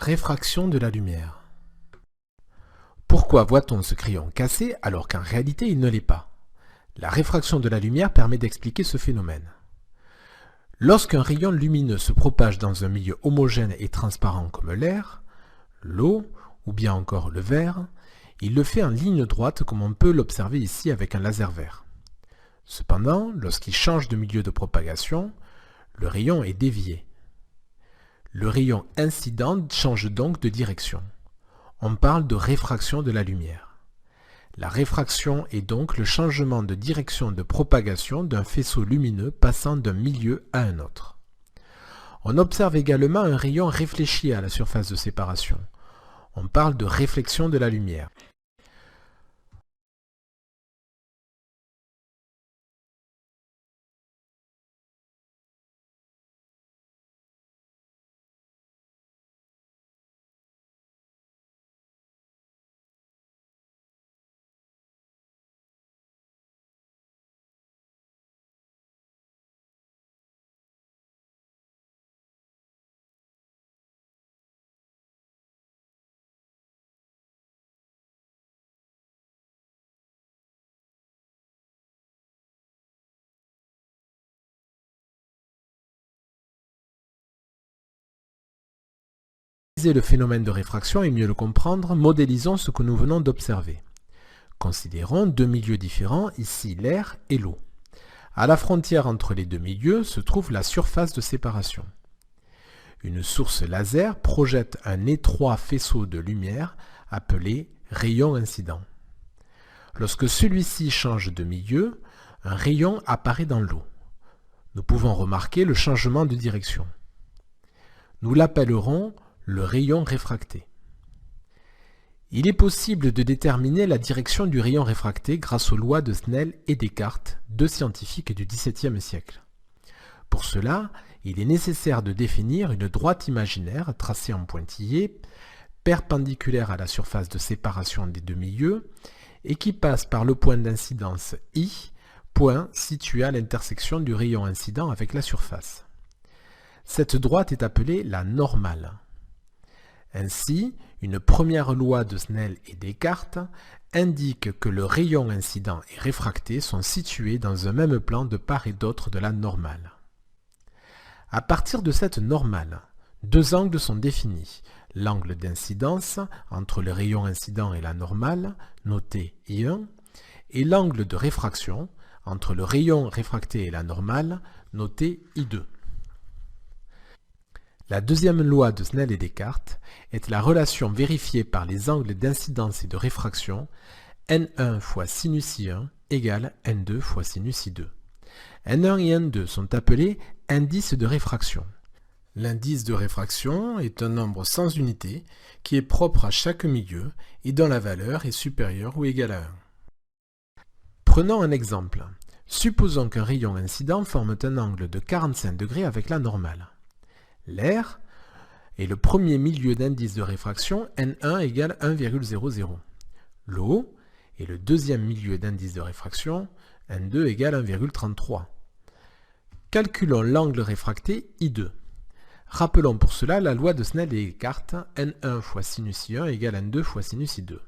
Réfraction de la lumière. Pourquoi voit-on ce crayon cassé alors qu'en réalité il ne l'est pas? La réfraction de la lumière permet d'expliquer ce phénomène. Lorsqu'un rayon lumineux se propage dans un milieu homogène et transparent comme l'air, l'eau ou bien encore le verre, il le fait en ligne droite comme on peut l'observer ici avec un laser vert. Cependant, lorsqu'il change de milieu de propagation, le rayon est dévié. Le rayon incident change donc de direction. On parle de réfraction de la lumière. La réfraction est donc le changement de direction de propagation d'un faisceau lumineux passant d'un milieu à un autre. On observe également un rayon réfléchi à la surface de séparation. On parle de réflexion de la lumière. Pour analyser le phénomène de réfraction et mieux le comprendre, modélisons ce que nous venons d'observer. Considérons deux milieux différents, ici l'air et l'eau. À la frontière entre les deux milieux se trouve la surface de séparation. Une source laser projette un étroit faisceau de lumière appelé rayon incident. Lorsque celui-ci change de milieu, un rayon apparaît dans l'eau. Nous pouvons remarquer le changement de direction. Nous l'appellerons le rayon réfracté. Il est possible de déterminer la direction du rayon réfracté grâce aux lois de Snell et Descartes, deux scientifiques du XVIIe siècle. Pour cela, il est nécessaire de définir une droite imaginaire tracée en pointillé, perpendiculaire à la surface de séparation des deux milieux, et qui passe par le point d'incidence I, point situé à l'intersection du rayon incident avec la surface. Cette droite est appelée la normale. Ainsi, une première loi de Snell et Descartes indique que le rayon incident et réfracté sont situés dans un même plan de part et d'autre de la normale. À partir de cette normale, deux angles sont définis, l'angle d'incidence entre le rayon incident et la normale, noté I1, et l'angle de réfraction entre le rayon réfracté et la normale, noté I2. La deuxième loi de Snell et Descartes est la relation vérifiée par les angles d'incidence et de réfraction N1 fois sinus I1 égale N2 fois sinus I2. N1 et N2 sont appelés indices de réfraction. L'indice de réfraction est un nombre sans unité qui est propre à chaque milieu et dont la valeur est supérieure ou égale à 1. Prenons un exemple. Supposons qu'un rayon incident forme un angle de 45 degrés avec la normale. L'air est le premier milieu d'indice de réfraction N1 égale 1,00. L'eau est le deuxième milieu d'indice de réfraction N2 égale 1,33. Calculons l'angle réfracté I2. Rappelons pour cela la loi de Snell et Descartes N1 fois sinus I1 égale N2 fois sinus I2.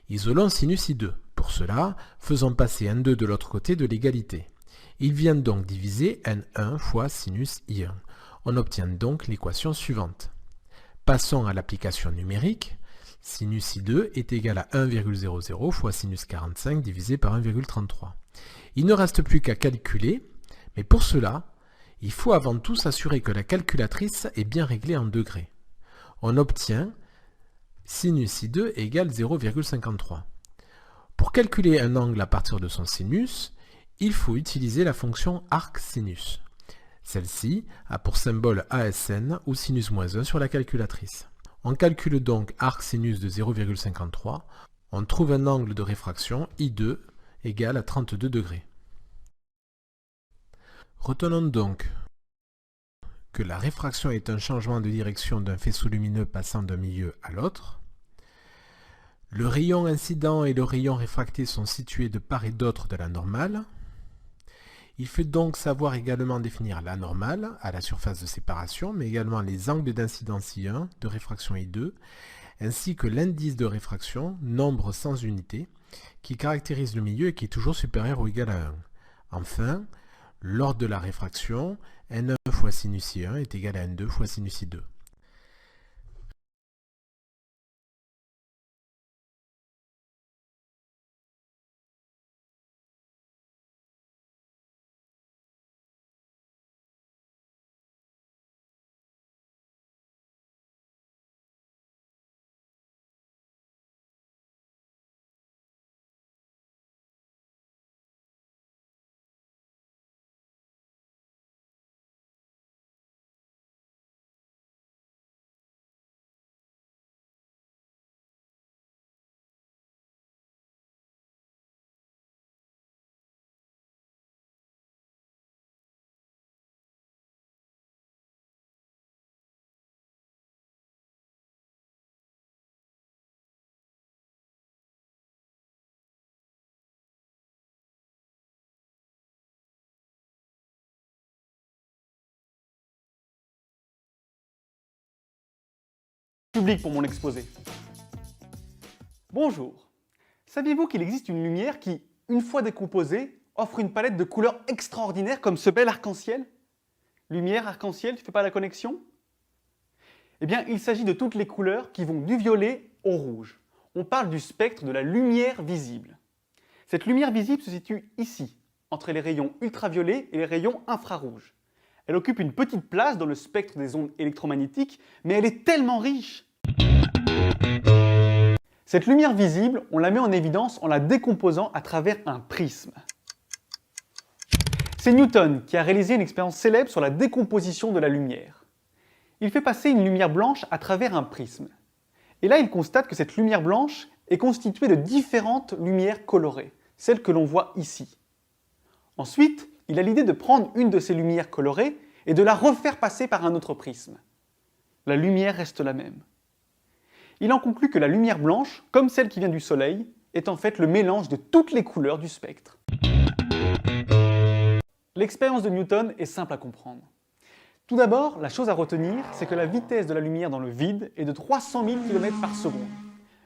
Isolons sinus I2. Pour cela, faisons passer N2 de l'autre côté de l'égalité. Il vient donc diviser N1 fois sinus I1. On obtient donc l'équation suivante. Passons à l'application numérique. Sinus I2 est égal à 1,00 fois sinus 45 divisé par 1,33. Il ne reste plus qu'à calculer, mais pour cela, il faut avant tout s'assurer que la calculatrice est bien réglée en degrés. On obtient sinus I2 égale 0,53. Pour calculer un angle à partir de son sinus, il faut utiliser la fonction arcsinus. Celle-ci a pour symbole ASN ou sinus moins 1 sur la calculatrice. On calcule donc arcsinus de 0,53. On trouve un angle de réfraction I2 égal à 32 degrés. Retenons donc que la réfraction est un changement de direction d'un faisceau lumineux passant d'un milieu à l'autre. Le rayon incident et le rayon réfracté sont situés de part et d'autre de la normale. Il faut donc savoir également définir la normale à la surface de séparation, mais également les angles d'incidence I1, de réfraction I2, ainsi que l'indice de réfraction, nombre sans unité, qui caractérise le milieu et qui est toujours supérieur ou égal à 1. Enfin, lors de la réfraction, N1 fois sinus I1 est égal à N2 fois sinus I2. Public pour mon exposé. Bonjour. Saviez-vous qu'il existe une lumière qui, une fois décomposée, offre une palette de couleurs extraordinaires comme ce bel arc-en-ciel? Lumière, arc-en-ciel, tu fais pas la connexion? Eh bien, il s'agit de toutes les couleurs qui vont du violet au rouge. On parle du spectre de la lumière visible. Cette lumière visible se situe ici, entre les rayons ultraviolets et les rayons infrarouges. Elle occupe une petite place dans le spectre des ondes électromagnétiques, mais elle est tellement riche. Cette lumière visible, on la met en évidence en la décomposant à travers un prisme. C'est Newton qui a réalisé une expérience célèbre sur la décomposition de la lumière. Il fait passer une lumière blanche à travers un prisme. Et là, il constate que cette lumière blanche est constituée de différentes lumières colorées, celles que l'on voit ici. Ensuite, il a l'idée de prendre une de ces lumières colorées et de la refaire passer par un autre prisme. La lumière reste la même. Il en conclut que la lumière blanche, comme celle qui vient du soleil, est en fait le mélange de toutes les couleurs du spectre. L'expérience de Newton est simple à comprendre. Tout d'abord, la chose à retenir, c'est que la vitesse de la lumière dans le vide est de 300 000 km/s.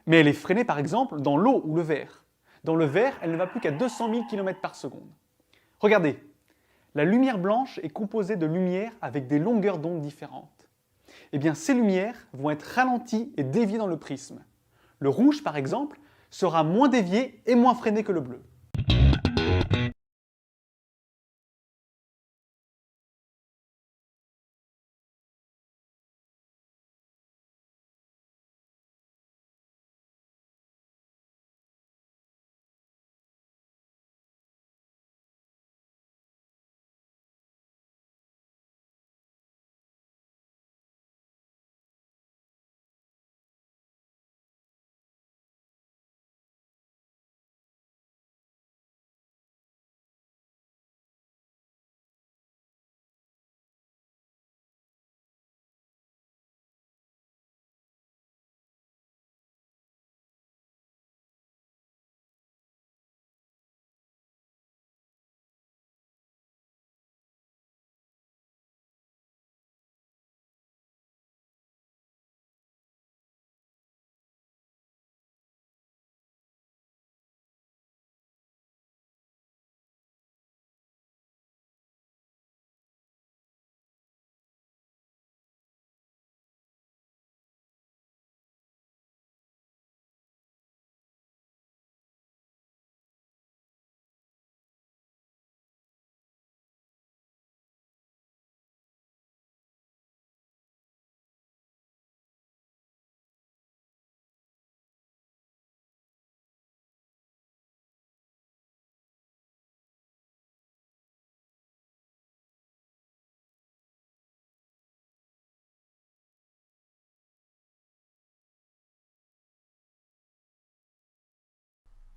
Mais elle est freinée par exemple dans l'eau ou le verre. Dans le verre, elle ne va plus qu'à 200 000 km/s. Regardez, la lumière blanche est composée de lumière avec des longueurs d'onde différentes. Eh bien, ces lumières vont être ralenties et déviées dans le prisme. Le rouge, par exemple, sera moins dévié et moins freiné que le bleu.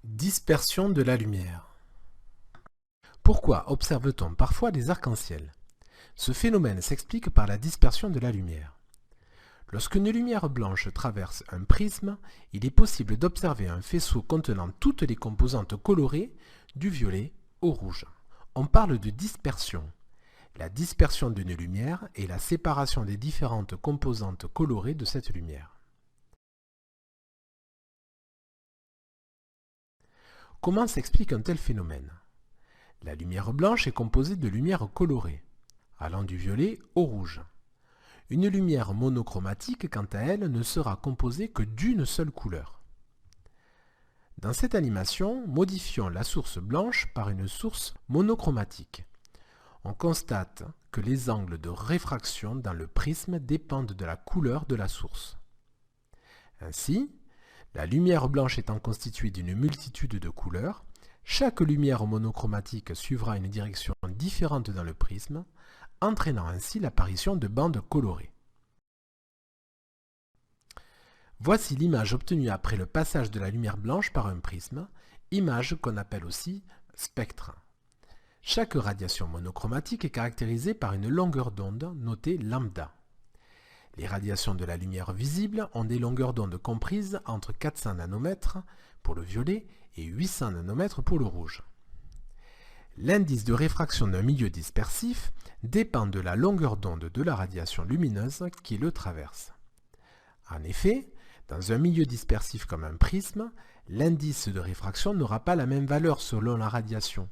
Dispersion de la lumière. Pourquoi observe-t-on parfois des arcs-en-ciel? Ce phénomène s'explique par la dispersion de la lumière. Lorsqu'une lumière blanche traverse un prisme, il est possible d'observer un faisceau contenant toutes les composantes colorées du violet au rouge. On parle de dispersion. La dispersion d'une lumière est la séparation des différentes composantes colorées de cette lumière. Comment s'explique un tel phénomène? La lumière blanche est composée de lumière colorée, allant du violet au rouge. Une lumière monochromatique, quant à elle, ne sera composée que d'une seule couleur. Dans cette animation, modifions la source blanche par une source monochromatique. On constate que les angles de réfraction dans le prisme dépendent de la couleur de la source. Ainsi, la lumière blanche étant constituée d'une multitude de couleurs, chaque lumière monochromatique suivra une direction différente dans le prisme, entraînant ainsi l'apparition de bandes colorées. Voici l'image obtenue après le passage de la lumière blanche par un prisme, image qu'on appelle aussi spectre. Chaque radiation monochromatique est caractérisée par une longueur d'onde notée lambda. Les radiations de la lumière visible ont des longueurs d'onde comprises entre 400 nanomètres pour le violet et 800 nanomètres pour le rouge. L'indice de réfraction d'un milieu dispersif dépend de la longueur d'onde de la radiation lumineuse qui le traverse. En effet, dans un milieu dispersif comme un prisme, l'indice de réfraction n'aura pas la même valeur selon la radiation.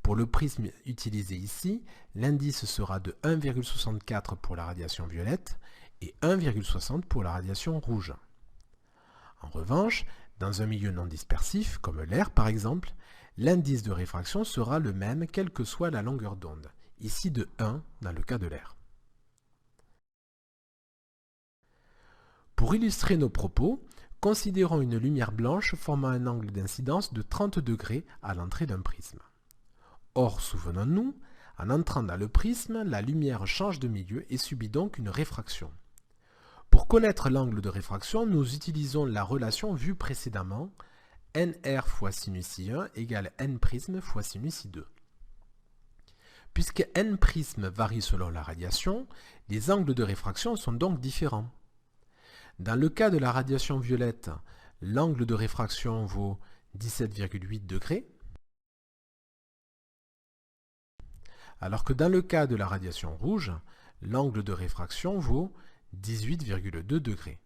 Pour le prisme utilisé ici, l'indice sera de 1,64 pour la radiation violette et 1,60 pour la radiation rouge. En revanche, dans un milieu non dispersif, comme l'air par exemple, l'indice de réfraction sera le même quelle que soit la longueur d'onde, ici de 1 dans le cas de l'air. Pour illustrer nos propos, considérons une lumière blanche formant un angle d'incidence de 30 degrés à l'entrée d'un prisme. Or, souvenons-nous, en entrant dans le prisme, la lumière change de milieu et subit donc une réfraction. Pour connaître l'angle de réfraction, nous utilisons la relation vue précédemment, nr fois sinus I1 égale n prisme fois sinus I2. Puisque n prismes varient selon la radiation, les angles de réfraction sont donc différents. Dans le cas de la radiation violette, l'angle de réfraction vaut 17,8 degrés, alors que dans le cas de la radiation rouge, l'angle de réfraction vaut 18,2 degrés.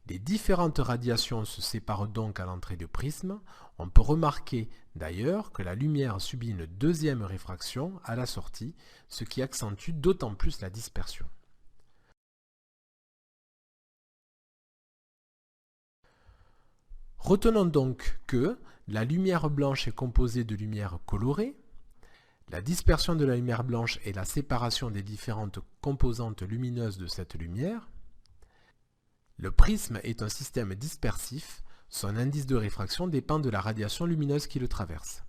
Les différentes radiations se séparent donc à l'entrée du prisme. On peut remarquer d'ailleurs que la lumière subit une deuxième réfraction à la sortie, ce qui accentue d'autant plus la dispersion. Retenons donc que la lumière blanche est composée de lumière colorée. La dispersion de la lumière blanche est la séparation des différentes composantes lumineuses de cette lumière. Le prisme est un système dispersif. Son indice de réfraction dépend de la radiation lumineuse qui le traverse.